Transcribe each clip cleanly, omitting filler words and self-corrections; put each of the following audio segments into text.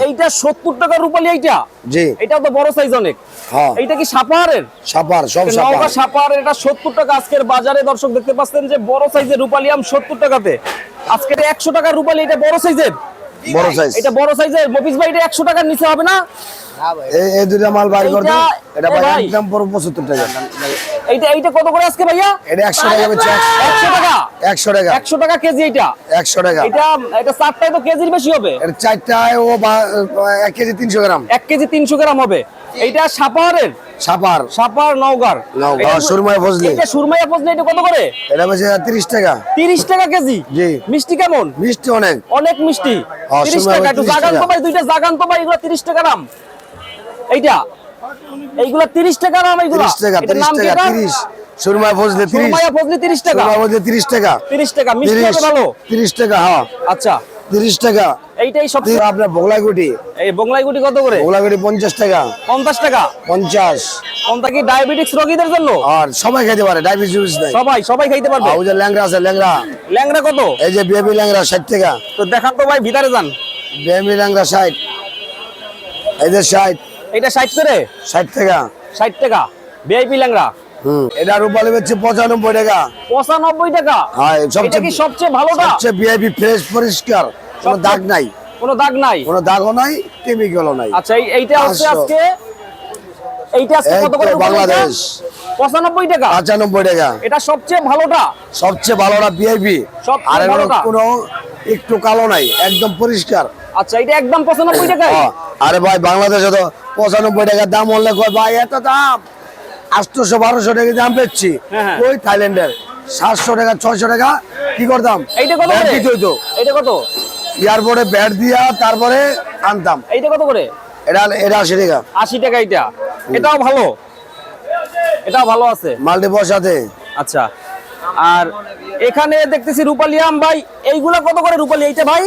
এইটা 70 টাকা রূপালী। এইটা জি, এটাও তো বড় সাইজ অনেক। হ্যাঁ, এইটা কি সাপাহারের? সাপার, সব সাপার। নওগাঁ সাপাহারের। এটা 70 টাকা আজকের বাজারে। দর্শক দেখতে পাচ্ছেন যে বড় সাইজের রূপালী আম 70 টাকাতে। আজকে 100 টাকার রূপালী। এটা বড় সাইজের, বড় সাইজ। এটা বড় সাইজের। মফিজ ভাই এটা 100 টাকার নিচে হবে না? এই দুইটা মাল বাইর করে দাও। এটা ভাই ভাই, একদম পুরো 75 টাকা। এইটা কত করে আজকে ভাইয়া? এটা 100 টাকা বেচে। 100 টাকা, 100 টাকা, 100 টাকা কেজি। এইটা 100 টাকা। এটা চারটায় তো কেজির বেশি হবে। এটা চারটায় ও 1 কেজি 300 গ্রাম। 1 কেজি 300 গ্রাম হবে। এইটা সাপাহারের, সাপার, সাপাহার নওগাঁর। নওগাঁ সুরমায় ফজলি। এটা সুরমাইয়া ফজলি। এটা কত করে? এটা বেচে 30 টাকা। 30 টাকা কেজি। জি। মিষ্টি কেমন? মিষ্টি অনেক, অনেক মিষ্টি। হ্যাঁ, 30 সুরমাইয়া টাকা। একটু 30 জাগান তো টাকা। ভাই, দুইটা জাগান তো ভাই। এগুলো 30 টাকা দাম। এইগুলা 30 টাকা দাম। এইগুলা 30 টাকা, এটার 30 নাম কি টাকা, এটা? 30 সুরমায় ফজলি 30। সুরমাইয়া ফজলি 30 টাকা। সুরমায় ফজলি 30 টাকা। 30 টাকা। মিষ্টি হবে ভালো। 30 টাকা, হ্যাঁ, আচ্ছা, 30 টাকা। এইটাই সব। আপনার বগলাগুটি, এই বংলাইগুটি কত করে? বগলাগুটি 50 টাকা। 50 টাকা। 50। কোনটা কি ডায়াবেটিক্স রোগীদের জন্য? আর সবাই খেতে পারে, ডায়াবেটিস নাই। সবাই খাইতে পারবে। আর ওই যে ল্যাংড়া আছে, ল্যাংড়া। ল্যাংড়া কত? এই যে বেবি ল্যাংড়া 60 টাকা। তো দেখান তো ভাই, ভিতরে যান। বেবি ল্যাংড়া 60। এই যে 60। এটা 60 করে? 60 টাকা। 60 টাকা ভিআইপি ল্যাংড়া। এটা রূপালী বেচছে 95 টাকা। 95 টাকা। হ্যাঁ, এটা কি সবচেয়ে ভালোটা? সবচেয়ে ভিআইপি, ফ্রেশ, পরিষ্কার, কোনো দাগ নাই, কোনো দাগ নাই, কোনো দাগও নাই, কেমিক্যালও নাই। আচ্ছা, এইটা হচ্ছে 500 আজকে, এইটা আজকে কত করে? বাংলাদেশ 95 টাকা। 95 টাকা। এটা সবচেয়ে ভালোটা? সবচেয়ে ভালোটা ভিআইপি। সবচেয়ে আর ভালোটা? কোনো একটু কালো নাই, একদম পরিষ্কার। আচ্ছা, এটা একদম 95 টাকায়? আরে ভাই, বাংলাদেশে তো 95 টাকা দাম হলে কয় ভাই এত দাম, 800-1200 টাকা দাম পেয়েছি। হ্যাঁ। ওই থাইল্যান্ডের 700 টাকা 600 টাকা কি করতাম? এইটা কত ব্যাট করে? দিতে হইতো। এইটা কত? এয়ারপোর্টে ব্যাট দিয়া তারপরে আনতাম। এইটা কত করে? এটা 80 টাকা। 80 টাকা। এটাও ভালো, এটাও ভালো আছে। মাল্টি বসাতে। আচ্ছা, আর এখানে দেখতেছি রূপালী আম ভাই। এইগুলা কত করে রূপালী? এইটা ভাই,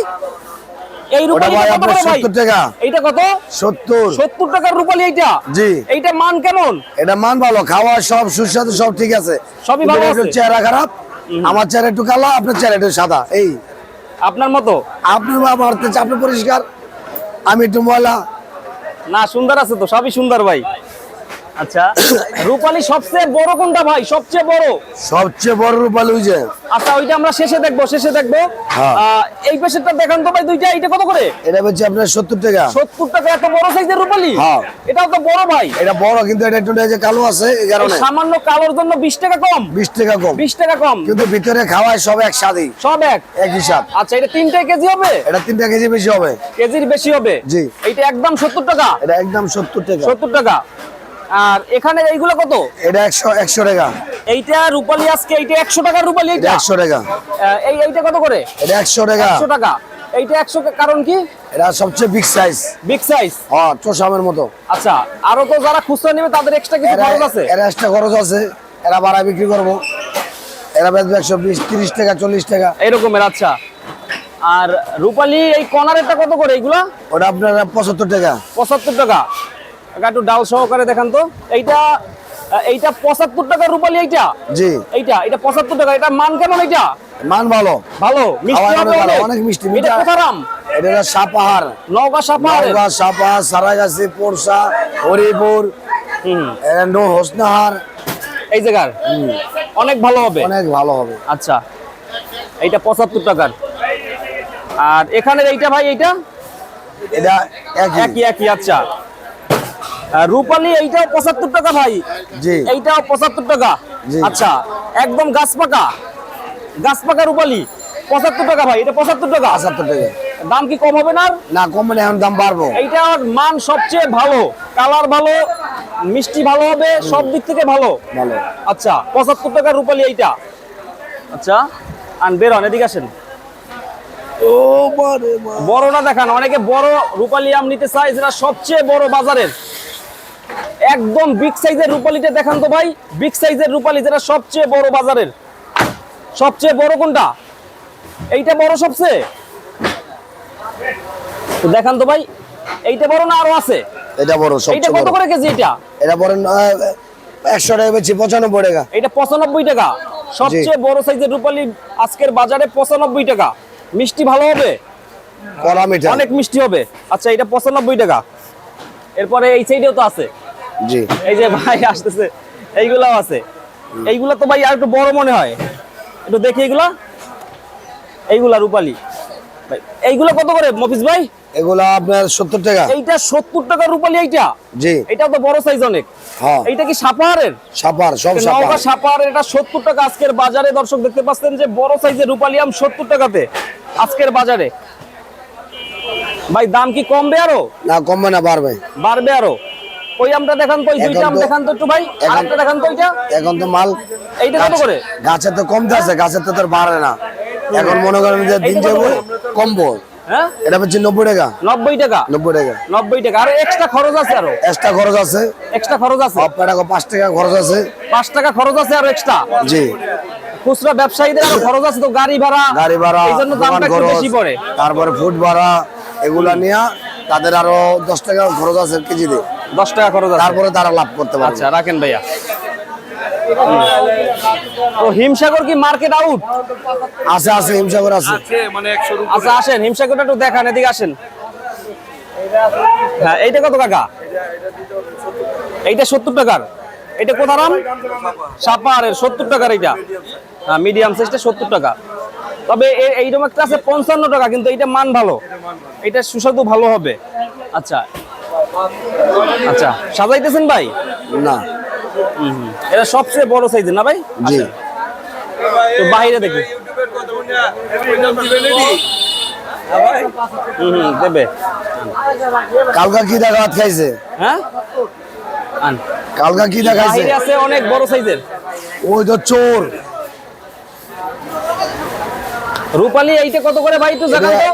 এই ওটা রূপালী ভাই কত আপনার করে ভাই? 70 টাকা। এইটা কত? 70। 70 টাকার রূপালী এইটা? জি। এইটা মান কেমন? এটা মান ভালো, খাওয়া সব সুস্বাদু, সব ঠিক আছে। সবই ভালো কিন্তু একটু আছে। চেহারা খারাপ। আমার চেহারা একটু কালো, আপনার চেহারা একটু সাদা। এই আপনার মতো? আপনার বাবার আপনি পরিষ্কার, আমি একটু ময়লা। না, সুন্দর আছে তো, সবই সুন্দর ভাই। আচ্ছা, রূপালী সবচেয়ে বড় কোনটা ভাই? সবচেয়ে বড়? সবচেয়ে বড় রূপালী ওই যে। আচ্ছা, ওইটা আমরা শেষে দেখবো। হ্যাঁ। এই পেশেন্টটা দেখান তো ভাই, দুইটা। এইটা কত করে? এটা হচ্ছে আপনার 70 টাকা। 70 টাকা। এত বড় সাইজের রূপালী? হ্যাঁ। এটাও তো বড় ভাই। এটা বড়, কিন্তু এটা একটু এই যে কালো আছে, এই এই কারণে সামান্য কালোর জন্য 20 টাকা কম? 20 টাকা কম। 20 টাকা কম, কিন্তু ভিতরে খাওয়ায় সব একসাথেই, সব এক হিসাব। আচ্ছা, এটা 3 কেজি হবে? এটা 3 কেজি বেশি হবে। কেজির বেশি হবে? জি। এইটা একদম 70 টাকা। এটা একদম 70 টাকা। 70 টাকা। আর এখানে এইগুলো কত? এটা 100 টাকা। এইটা রূপালী আজকে, এইটা 100 টাকার রূপালী। এটা 100 টাকা। এইটা কত করে? এটা 100 টাকা। 100 টাকা। এইটা 100 কারণ কি? এটা সবচেয়ে বিগ সাইজ। Big size. হ্যাঁ, চোষামের মতো। আচ্ছা, আরো তো যারা খুচরা নেবে তাদের এক্সট্রা কিছু খরচ আছে? এরা এক্সট্রা খরচ আছে, এরা বাড়া বিক্রি করবো। এরা বেচবে 120, 30 টাকা, 40 টাকা এরকমের। আচ্ছা, আর রূপালী এই কর্নারেরটা কত করে? এইগুলা ওটা আপনার 75 টাকা। 75 টাকা। একটু ডাল সহকারে দেখান তো। এইটা 75 টাকা রূপালী। এইটা? জি। এটা 75 টাকা। এটা মান কেমন? এটা মান ভালো, ভালো, মিষ্টি খাওয়ায় হবে অনেক ভালো, অনেক। অনেক মিষ্টি। এটা কোথার আম? এটা হলো সাপাহার, নওগাঁ সাপাহার। নওগাঁ সাপাহার, সারাগাছি, পোরশা, হরিপুর, হোসনাহার। এই জায়গার অনেক ভালো হবে, অনেক ভালো হবে। আচ্ছা, এইটা 75 টাকার। আর এখানে এইটা ভাই, এইটা এটা একই। একই। আচ্ছা, রূপালী এইটাও 75 টাকা ভাই। জি। এইটাও 75 টাকা। জি। আচ্ছা, একদম গাছ পাকা রূপালী 75 টাকা ভাই। এটা 75 টাকা। 75 টাকা। দাম কি কম হবে না? না, কমে না, এখন দাম বাড়বো। এইটার মান সবচেয়ে ভালো, কালার ভালো, মিষ্টি ভালো হবে, সব দিক থেকে ভালো। ভালো। আচ্ছা, 75 টাকা রূপালী এইটা। আচ্ছা, আন বেরোন, এদিকে আসেন। ও বারে মা। বড়টা দেখান। অনেকে বড় রূপালী আম নিতে চায়, যেটা সবচেয়ে বড় বাজারের। একদম বিগ সাইজের রূপালীটা দেখান তো ভাই। বিগ সাইজের রূপালী, যেটা সবচেয়ে বড় বাজারের। সবচেয়ে বড় কোনটা? এইটা বড় সবচেয়ে? তো দেখান তো ভাই, এইটা বড় না আরো আছে? এটা বড়, এইটা সবচেয়ে কত বড়। করে কেজি? এটা বড় 100 টাকা বেচি, 95 টাকা। এটা 95 টাকা। সবচেয়ে বড় সাইজের রূপালী আজকের বাজারে 95 টাকা। মিষ্টি ভালো হবে? কড়া মিঠা। অনেক মিষ্টি হবে। আচ্ছা এটা 95 টাকা। এরপরে এই সাইডেও তো আছে, জি এই যে ভাই আসতেছে, এইগুলাও আছে। এইগুলা তো ভাই আর একটু বড় মনে হয়, একটু দেখি এইগুলা রূপালী ভাই। এইগুলা কত করে মফিজ ভাই? এগুলা আপনার 70 টাকা। এইটা 70 টাকা রূপালী। এইটা জি এটা তো বড় সাইজ অনেক। হ্যাঁ এইটা কি সাপাহারের? সাপার, সব সাপার। নওগাঁ সাপাহারের, এটা 70 টাকা আজকের বাজারে। দর্শক দেখতে পাচ্ছেন যে বড় সাইজের রূপালী আম 70 টাকাতে আজকের বাজারে। ভাই দাম কি কমবে আরো? না কমবে না, বাড়বে। বাড়বে আরো। ওই আমটা দেখান তো, ওই দুইটা আম দেখান তো একটু ভাই। আরেকটা দেখান তো ওইটা। এখন তো মাল এইটা কত করে? গাছে তো কমতে আছে, গাছের তো তোর বাড়ে না। এখন মনে করেন যে দিন এইটা কত যাবো করে? কমবো। হ্যাঁ এটা হচ্ছে 90 টাকা। 90 টাকা। 90 টাকা 90 টাকা। আর এক্সট্রা খরচ আছে আরো? এক্সট্রা খরচ আছে, এক্সট্রা খরচ আছে। আপনার 5 টাকা খরচ আছে। 5 টাকা খরচ আছে আর এক্সট্রা। জি খুচরা ব্যবসায়ীদের আরো খরচ আছে তো, গাড়ি ভাড়া। গাড়ি ভাড়া, এই জন্য দোকান দামটা একটু খরচ, বেশি পড়ে। তারপরে ফুড ভাড়া, এগুলা নিয়ে তাদের আরো 10 টাকা খরচ আছে কেজিতে। 10 টাকা খরচ আছে। তারপরে তারা লাভ করতে পারবে। আচ্ছা রাখেন ভাইয়া। তো হিমসাগর কি মার্কেট আউট? আছে আছে হিমসাগর আছে। আচ্ছা আসেন, হিমসাগরটা একটু দেখান, এদিকে আসেন। হ্যাঁ এইটা কত কাকা? এইটা 70 টাকার। এটা কোথার আম? সাপাহারের। 70 টাকার এইটা। হ্যাঁ মিডিয়াম সাইজটা 70 টাকা। তবে এইরকম একটা আছে 55 টাকা, কিন্তু এইটা মান ভালো, এটা সুস্বাদু ভালো হবে। আচ্ছা আচ্ছা সাজাইতেছেন ভাই? না এটা সবচেয়ে বড় সাইজের না ভাই? জি তো বাইরে দেখি। দেবে। কালকা কি দেখা ভাত খাইছে? হ্যাঁ আন। কালকা কি দেখাইছে? বাইরে আছে অনেক বড় সাইজের ওই তো চোর। রূপালী। এইটা কত করে ভাই? একটু জাগান তো।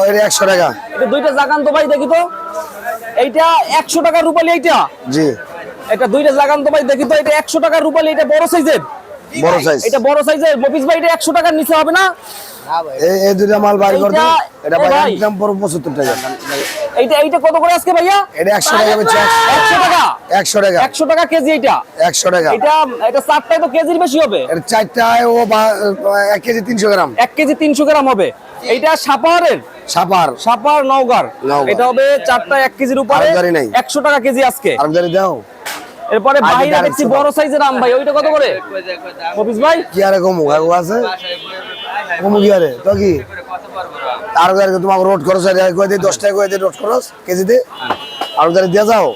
এর 100 টাকা। এটা দুইটা জাগান তো ভাই, দেখি তো। এইটা 100 টাকা রূপালী। এইটা জি এটা দুইটা জাগান তো ভাই, দেখি তো। এটা 100 টাকা রূপালী। এটা বড় সাইজের। বড় সাইজ। এটা বড় সাইজের। মফিজ ভাই এটা 100 টাকার নিচে হবে না? এই দুটা মাল বাই করতে এটা এ ভাই। একদম পুরো 75 টাকা। এইটা কত করে আজকে ভাইয়া? এটা 100 টাকা বেচে। 100 টাকা। 100 টাকা 100 টাকা কেজি এইটা। 100 টাকা। এটা চারটায় তো কেজির বেশি হবে। এর চারটায় ও 1 কেজি 300 গ্রাম। 1 কেজি 300 গ্রাম হবে। এইটা সাপাহারের। সাপার সাপার নওগাঁর। নওগাঁ। এটা হবে চারটায় 1 কেজির উপরে। আরেক গাড়ি নাই। 100 টাকা কেজি আজকে। আর গাড়ি দাও। এরপরে আগে বাইরে গাড়ি দেখছি ছিল। বড় সাইজের আম ভাই, ওইটা কত করে মফিজ ভাই? কি আরে কমু কাকু আছে? কমু কি আরে তো কি? আর গাড়ি তোমাকে রোড খরচ আছে কই দে 10 টাকা কই দে রোড খরচ কেজিতে। আর গাড়ি দিয়া যাও।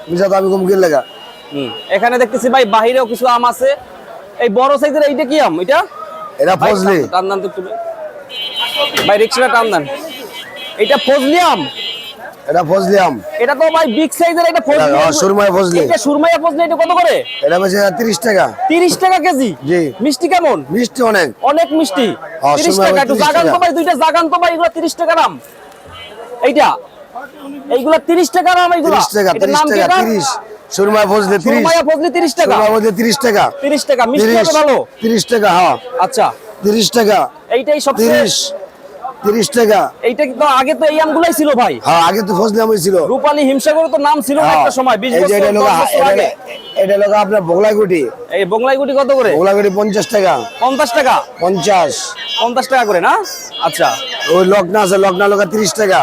বুঝা তো আমি কম কি লাগা। এখানে দেখতেছি ভাই বাহিরেও কিছু আম আছে। এই বড় সাইজের এইটা কি আম? এটা এটা ভাই, ফজলি। টান দান তো একটু ভাই, রিক্সাটা টান দেন। এটা ফজলি আম। এটা ফজলি আম। এটা তো ভাই বিগ সাইজের। এটা ফজলি এটা আম। সুরমাই ফজলি। এটা সুরমাইয়া ফজলি। এটা কত করে? এটা বেচে 30 টাকা। 30 টাকা কেজি। জি মিষ্টি কেমন? মিষ্টি অনেক। অনেক মিষ্টি। হ্যাঁ, 30 সুরমা টাকা। একটু 30 জাগান তো টাকা। ভাই, দুইটা জাগান তো ভাই। এগুলো 30 টাকার আম। এইগুলা 30 টাকার আম। এইগুলা 30 টাকা এটার 30 নাম কি টাকা এটা? 30 সুরমাই ফজলি 30। সুরমাইয়া ফজলি 30 টাকা। সুরমাই ফজলি 30 টাকা। 30 টাকা। মিষ্টি হবে ভালো। 30 টাকা হ্যাঁ। আচ্ছা 30 টাকা। এইটাই সবচেয়ে। 30 টাকা। এইটা কিন্তু আগে তো এই আমগুলাই ছিল ভাই। হ্যাঁ আগে তো ফজলি আম ছিল। রূপালী হিমসাগর তো নাম ছিল না একটা সময়, 20 এই যে বছর এটা 10 লোক বছর আগে। এটা লোক আপনার বগলাগুটি। এই বংলাইগুটি কত করে? বগলাগুটি 50 টাকা। 50 টাকা। 50 50 টাকা করে না? আচ্ছা ওই লগ্না আছে লগ্না লোক 30 টাকা।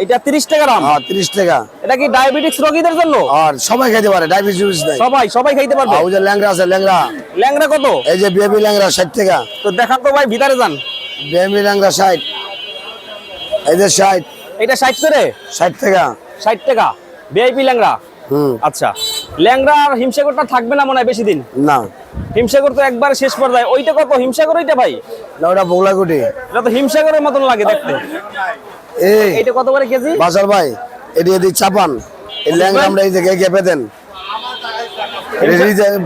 এটা 30 টাকার আম। হ্যাঁ 30 টাকা। এটা কি ডায়াবেটিক্স রোগীদের জন্য? আর সবাই খেতে পারে ডায়াবেটিস নাই। সবাই খাইতে পারবে। আর ওই যে ল্যাংড়া আছে ল্যাংড়া। ল্যাংড়া কত? এই যে বেবি ল্যাংড়া 60 টাকা। তো দেখান তো ভাই, ভিতরে যান। বেবি ল্যাংড়া 60। এই যে 60। এটা 60 করে? 60 টাকা। 60 টাকা ভিআইপি ল্যাংড়া। আচ্ছা ল্যাংড়া আর হিমসাগরটা থাকবে না মনে হয় বেশি দিন। না হিমসাগর তো একবার শেষ পর্যায়ে। ওইটা কত হিমসাগর? ওইটা ভাই না ওটা বগলাগুটি। এটা তো হিমসাগরের মতন লাগে দেখতে। এই এইটা কত করে কেজি? বাজার ভাই এদি চাপান এই ল্যাংড়া আমরা এই জায়গায় গেপে দেন।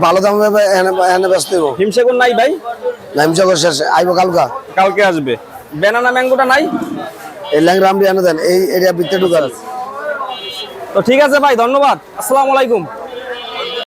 ভালো দাম হবে এনে ব্যস্ত হইব। হিমসাগর নাই ভাই? নাম জগর শেষ আইব কালকা। কালকে আসবে। ব্যানানা ম্যাঙ্গোটা নাই? এই ল্যাংড়া আমরা এনে দেন এই এরিয়া ভিতরে ঢুকান। তো ঠিক আছে ভাই, ধন্যবাদ। আসসালামু আলাইকুম।